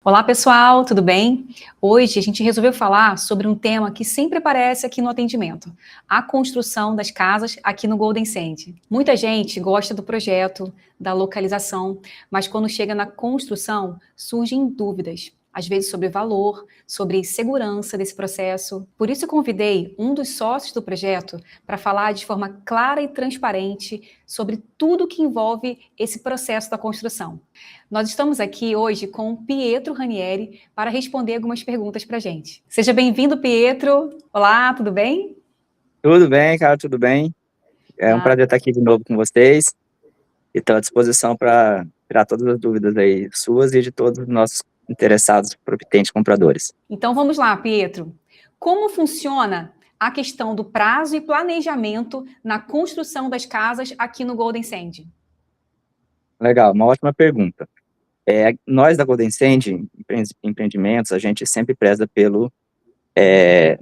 Olá, pessoal, tudo bem? Hoje a gente resolveu falar sobre um tema que sempre aparece aqui no atendimento: a construção das casas aqui no Golden Sand. Muita gente gosta do projeto, da localização, mas quando chega na construção, surgem dúvidas, às vezes sobre valor, sobre segurança desse processo. Por isso eu convidei um dos sócios do projeto para falar de forma clara e transparente sobre tudo que envolve esse processo da construção. Nós estamos aqui hoje com o Pietro Ranieri para responder algumas perguntas para a gente. Seja bem-vindo, Pietro. Olá, tudo bem? Tudo bem, cara, tudo bem. É um Ah, prazer estar aqui de novo com vocês e estou à disposição para tirar todas as dúvidas aí suas e de todos os nossos interessados propitentes compradores. então vamos lá, Pietro. Como funciona a questão do prazo e planejamento na construção das casas aqui no Golden Sand? Legal, uma ótima pergunta. Nós da Golden Sand, empreendimentos, a gente sempre preza pelo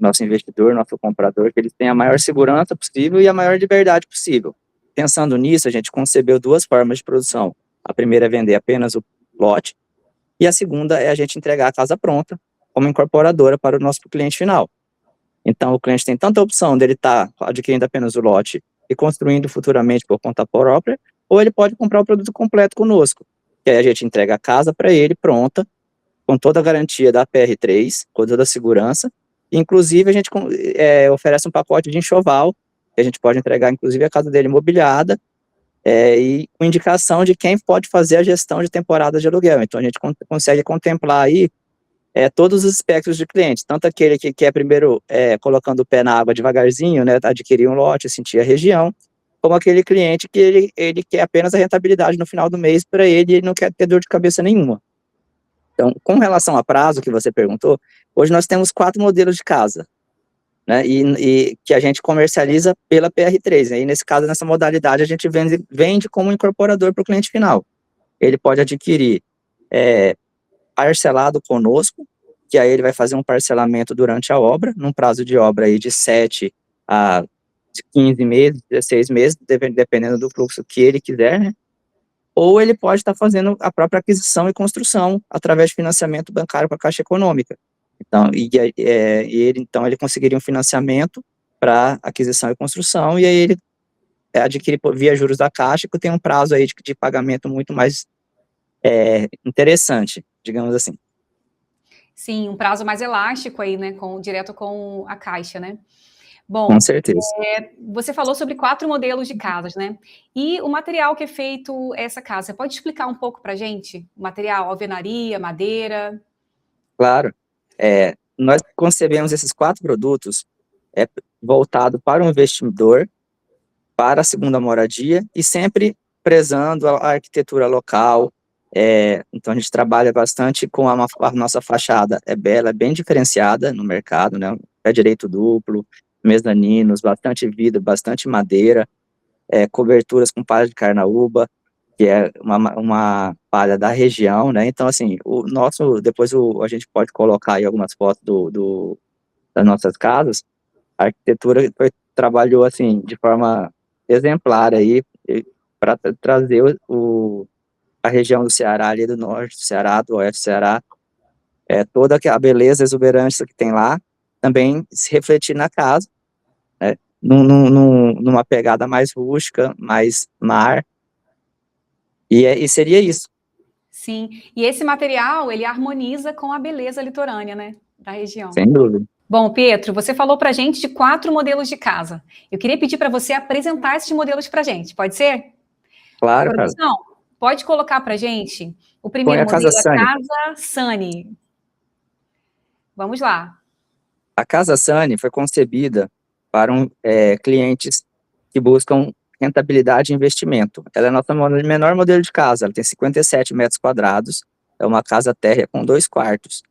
nosso investidor, nosso comprador, que eles tenham a maior segurança possível e a maior liberdade possível. Pensando nisso, a gente concebeu duas formas de produção. A primeira é vender apenas o lote, e a segunda é a gente entregar a casa pronta como incorporadora para o nosso cliente final. Então, o cliente tem tanta opção dele estar adquirindo apenas o lote e construindo futuramente por conta própria, ou ele pode comprar o produto completo conosco, que aí a gente entrega a casa para ele pronta, com toda a garantia da PR3, com toda a segurança. Inclusive, a gente oferece um pacote de enxoval, que a gente pode entregar, inclusive, a casa dele mobiliada, e com indicação de quem pode fazer a gestão de temporada de aluguel. Então, a gente consegue contemplar aí todos os espectros de clientes, tanto aquele que quer primeiro colocando o pé na água devagarzinho, né, adquirir um lote, sentir a região, como aquele cliente que ele quer apenas a rentabilidade no final do mês para ele e ele não quer ter dor de cabeça nenhuma. Então, com relação a prazo que você perguntou, hoje nós temos 4 modelos de casa, né, e que a gente comercializa pela PR3, né, e nesse caso, nessa modalidade, a gente vende como incorporador para o cliente final. Ele pode adquirir parcelado conosco, que aí ele vai fazer um parcelamento durante a obra, num prazo de obra aí de 7 a 15 meses, 16 meses, dependendo do fluxo que ele quiser, né? Ou ele pode estar fazendo a própria aquisição e construção através de financiamento bancário com a Caixa Econômica. Então, então ele conseguiria um financiamento para aquisição e construção, e aí ele adquire via juros da Caixa, que tem um prazo aí de pagamento muito mais interessante, digamos assim. Sim, um prazo mais elástico aí, né, direto com a Caixa, né? Com Bom, certeza. você falou sobre 4 modelos de casas, né? E o material que é feito essa casa, você pode explicar um pouco para a gente? O material, alvenaria, madeira? Claro. Nós concebemos esses 4 produtos voltado para o investidor, para a segunda moradia e sempre prezando a arquitetura local. Então, a gente trabalha bastante com a nossa fachada, é bela, é bem diferenciada no mercado, né? Pé direito duplo, mezaninos, bastante vidro, bastante madeira, coberturas com palha de carnaúba, que é uma palha da região, né? Então, assim, depois a gente pode colocar aí algumas fotos das nossas casas. A arquitetura trabalhou, assim, de forma exemplar aí, para trazer a região do Ceará, ali do norte do Ceará, do oeste do Ceará, toda a beleza exuberante que tem lá, também se refletir na casa, né? Numa pegada mais rústica, mais mar, e seria isso. Sim, e esse material, ele harmoniza com a beleza litorânea, né, da região. Sem dúvida. Bom, Pietro, você falou para a gente de 4 modelos de casa. Eu queria pedir para você apresentar esses modelos para a gente, pode ser? Claro, cara. Produção, pode colocar para a gente o Põe primeiro a Casa modelo, a Sani. Casa Sani. Vamos lá. A Casa Sani foi concebida para clientes que buscam rentabilidade e investimento. Ela é a nossa menor modelo de casa, ela tem 57 metros quadrados, é uma casa térrea com 2 quartos.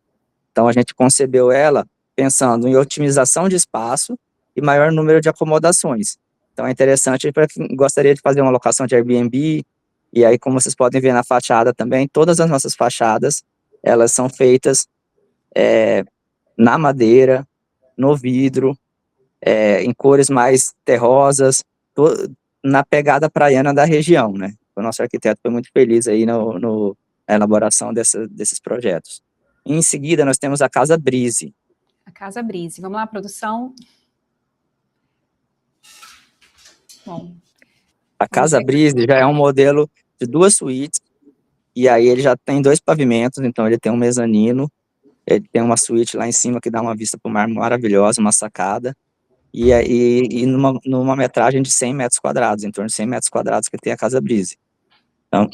Então, a gente concebeu ela pensando em otimização de espaço e maior número de acomodações. Então, é interessante para quem gostaria de fazer uma locação de Airbnb, e aí, como vocês podem ver na fachada também, todas as nossas fachadas, elas são feitas na madeira, no vidro, em cores mais terrosas, na pegada praiana da região, né? O nosso arquiteto foi muito feliz aí na elaboração desses projetos. Em seguida, nós temos a Casa Brise. A Casa Brise. Vamos lá, produção. Bom. A Casa Brise já é um modelo de 2 suítes, e aí ele já tem 2 pavimentos, então ele tem um mezanino, ele tem uma suíte lá em cima que dá uma vista para o mar maravilhosa, uma sacada, e numa metragem de 100 metros quadrados, em torno de 100 metros quadrados que tem a Casa Brise. Então,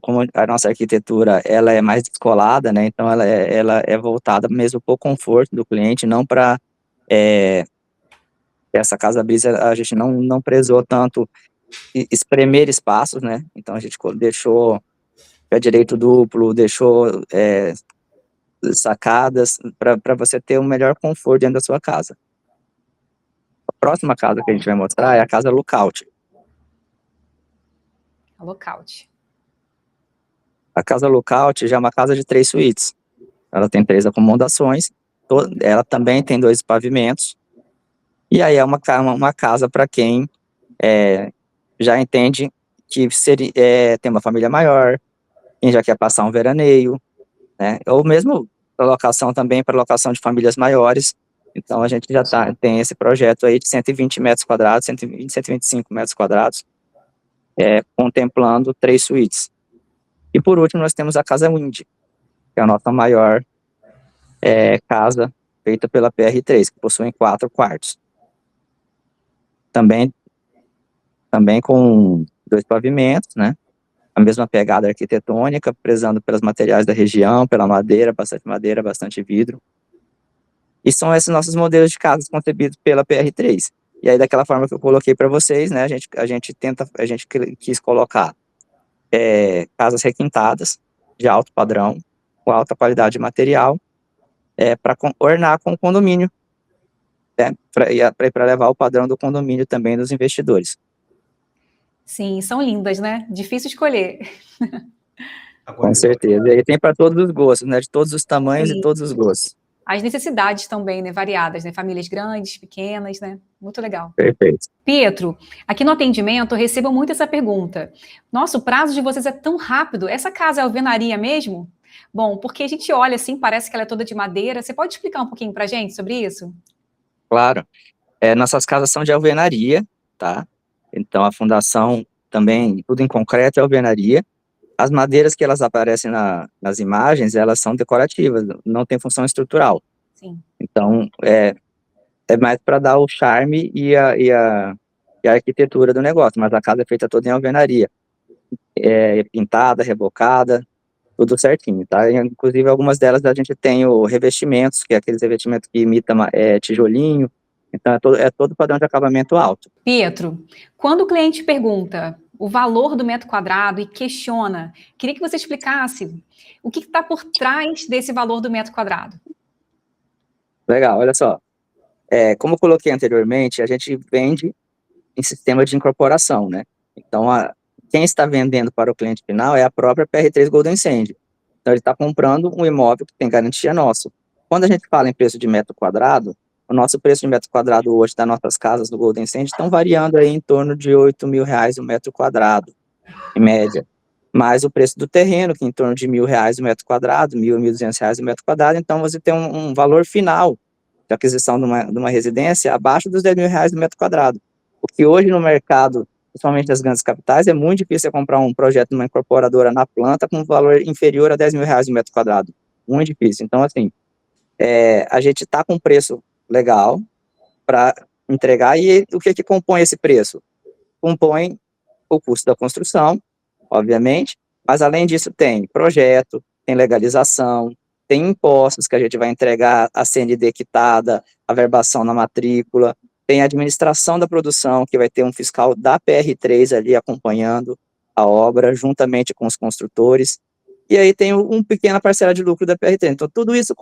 como a nossa arquitetura, ela é mais descolada, né, então ela é voltada mesmo para o conforto do cliente, não para... essa Casa Brise, a gente não prezou tanto espremer espaços, né, então a gente deixou pé direito duplo, deixou sacadas, para você ter o melhor conforto dentro da sua casa. A próxima casa que a gente vai mostrar é a Casa Lookout. A Lookout. A Casa Lookout já é uma casa de 3 suítes. Ela tem 3 acomodações, ela também tem 2 pavimentos, e aí é uma casa para quem já entende que tem uma família maior, quem já quer passar um veraneio, né? Ou mesmo para locação também, para locação de famílias maiores. Então a gente já tem esse projeto aí de 120 metros quadrados, 120, 125 metros quadrados, contemplando 3 suítes. E por último nós temos a Casa Wind, que é a nossa maior casa feita pela PR3, que possui 4 quartos. Também com 2 pavimentos, né? A mesma pegada arquitetônica, prezando pelos materiais da região, pela madeira, bastante vidro. E são esses nossos modelos de casas concebidos pela PR3. E aí, daquela forma que eu coloquei para vocês, né, a gente quis colocar casas requintadas, de alto padrão, com alta qualidade de material, para ornar com o condomínio, né, para levar o padrão do condomínio também dos investidores. Sim, são lindas, né? Difícil escolher. Com certeza. E aí tem para todos os gostos, né? De todos os tamanhos e todos os gostos. As necessidades também, né? Variadas, né? Famílias grandes, pequenas, né? Muito legal. Perfeito. Pietro, aqui no atendimento eu recebo muito essa pergunta. Nossa, o prazo de vocês é tão rápido. Essa casa é alvenaria mesmo? Bom, porque a gente olha assim, parece que ela é toda de madeira. Você pode explicar um pouquinho pra gente sobre isso? Claro. Nossas casas são de alvenaria, tá? Então, a fundação também, tudo em concreto, é alvenaria. As madeiras que elas aparecem nas imagens, elas são decorativas, não tem função estrutural. Sim. Então, é mais para dar o charme e a arquitetura do negócio, mas a casa é feita toda em alvenaria. Pintada, rebocada, tudo certinho, tá? Inclusive, algumas delas a gente tem o revestimentos, que é aqueles revestimentos que imitam tijolinho. Então, é todo padrão de acabamento alto. Pietro, quando o cliente pergunta o valor do metro quadrado e questiona, queria que você explicasse o que está por trás desse valor do metro quadrado. Legal, olha só. Como eu coloquei anteriormente, a gente vende em sistema de incorporação, né? Então, quem está vendendo para o cliente final é a própria PR3 Golden Sand. Então, ele está comprando um imóvel que tem garantia nosso. Quando a gente fala em preço de metro quadrado, o nosso preço de metro quadrado hoje das nossas casas do Golden Sand estão variando aí em torno de R$8.000 o metro quadrado, em média. Mais o preço do terreno, que é em torno de R$1.000 o metro quadrado, R$1.000, R$1.200 o metro quadrado. Então, você tem um valor final de aquisição de uma residência abaixo dos R$10.000 o metro quadrado. O que hoje no mercado, principalmente das grandes capitais, é muito difícil comprar um projeto de uma incorporadora na planta com um valor inferior a R$10.000 o metro quadrado. Muito difícil. Então, assim, a gente está com preço legal para entregar, e o que compõe esse preço? Compõe o custo da construção, obviamente, mas além disso tem projeto, tem legalização, tem impostos que a gente vai entregar, a CND quitada, a verbação na matrícula, tem a administração da produção, que vai ter um fiscal da PR3 ali acompanhando a obra, juntamente com os construtores, e aí tem uma pequena parcela de lucro da PR3. Então, tudo isso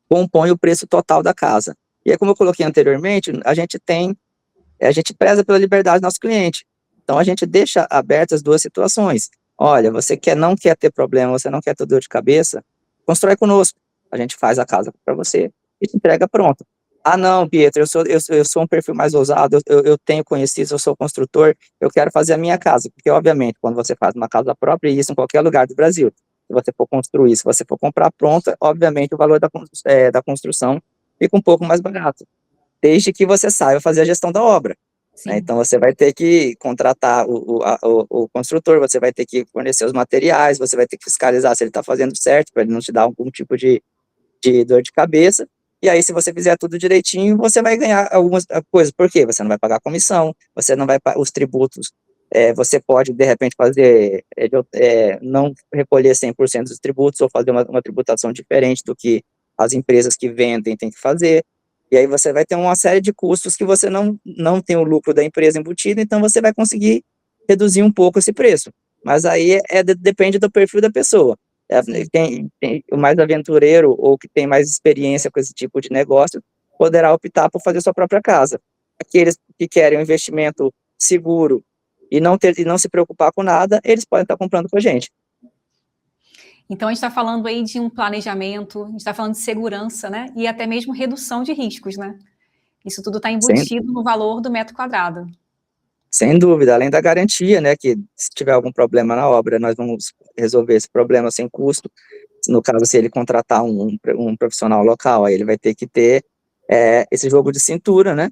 compõe o preço total da casa. E aí, como eu coloquei anteriormente, a gente preza pela liberdade do nosso cliente. Então, a gente deixa abertas 2 situações. Olha, você não quer ter problema, você não quer ter dor de cabeça, constrói conosco. A gente faz a casa para você e te entrega pronto. Ah, não, Pietro, eu sou um perfil mais ousado, eu tenho conhecido, eu sou construtor, eu quero fazer a minha casa, porque obviamente quando você faz uma casa própria, e isso em qualquer lugar do Brasil, se você for construir, se você for comprar pronta, obviamente o valor da construção fica um pouco mais barato, desde que você saiba fazer a gestão da obra, né? Sim. Então você vai ter que contratar o construtor, você vai ter que fornecer os materiais, você vai ter que fiscalizar se ele está fazendo certo, para ele não te dar algum tipo de dor de cabeça. E aí, se você fizer tudo direitinho, você vai ganhar algumas coisas. Por quê? Você não vai pagar comissão, você não vai os tributos. Você pode, de repente, fazer, não recolher 100% dos tributos ou fazer uma tributação diferente do que as empresas que vendem têm que fazer. E aí você vai ter uma série de custos que você não tem o lucro da empresa embutido, então você vai conseguir reduzir um pouco esse preço. Mas aí depende do perfil da pessoa. Sim. O mais aventureiro ou que tem mais experiência com esse tipo de negócio poderá optar por fazer sua própria casa. Aqueles que querem um investimento seguro e não se preocupar com nada, eles podem estar comprando com a gente. Então, a gente está falando aí de um planejamento, a gente está falando de segurança, né? E até mesmo redução de riscos, né? Isso tudo está Sem, embutido no valor do metro quadrado. sem dúvida, além da garantia, né, que se tiver algum problema na obra, nós vamos resolver esse problema sem custo. No caso, se ele contratar um profissional local, aí ele vai ter que ter esse jogo de cintura, né?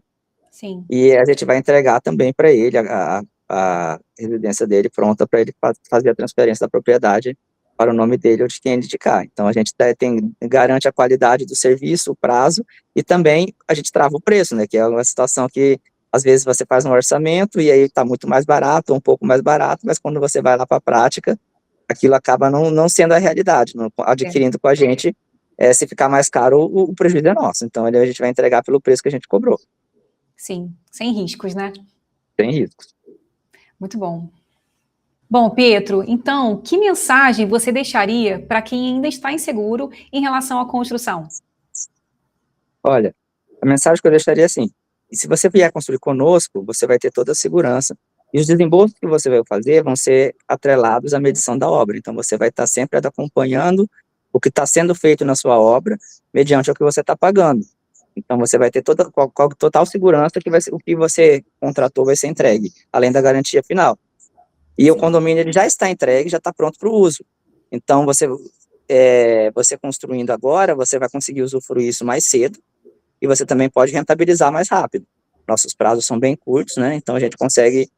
Sim. E a gente vai entregar também para ele a residência dele pronta para ele fazer a transferência da propriedade para o nome dele ou de quem ele indicar. Então, a gente garante a qualidade do serviço, o prazo, e também a gente trava o preço, né? Que é uma situação que, às vezes, você faz um orçamento e aí está muito mais barato, ou um pouco mais barato, mas quando você vai lá para a prática, aquilo acaba não sendo a realidade, adquirindo com a gente, se ficar mais caro, o prejuízo é nosso. Então, a gente vai entregar pelo preço que a gente cobrou. Sim, sem riscos, né? Tem riscos. Muito bom. Bom, Pietro, então, que mensagem você deixaria para quem ainda está inseguro em relação à construção? Olha, a mensagem que eu deixaria é assim: e se você vier construir conosco, você vai ter toda a segurança, e os desembolsos que você vai fazer vão ser atrelados à medição da obra. Então, você vai estar sempre acompanhando o que está sendo feito na sua obra, mediante o que você está pagando. Então, você vai ter total segurança que o que você contratou vai ser entregue, além da garantia final. E o Sim. condomínio ele já está entregue, já está pronto para o uso. Então, você construindo agora, você vai conseguir usufruir isso mais cedo, e você também pode rentabilizar mais rápido. Nossos prazos são bem curtos, né? Então, a gente consegue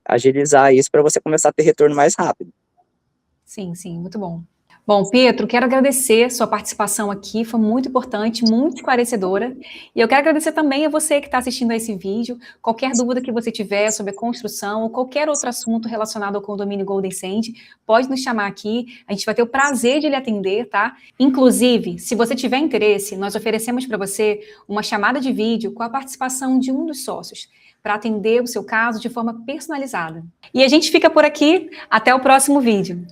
agilizar isso para você começar a ter retorno mais rápido. Sim, sim, muito bom. Bom, Pietro, quero agradecer sua participação aqui, foi muito importante, muito esclarecedora. E eu quero agradecer também a você que está assistindo a esse vídeo. Qualquer dúvida que você tiver sobre a construção ou qualquer outro assunto relacionado ao condomínio Golden Sand, pode nos chamar aqui, a gente vai ter o prazer de lhe atender, tá? Inclusive, se você tiver interesse, nós oferecemos para você uma chamada de vídeo com a participação de um dos sócios, para atender o seu caso de forma personalizada. E a gente fica por aqui, até o próximo vídeo.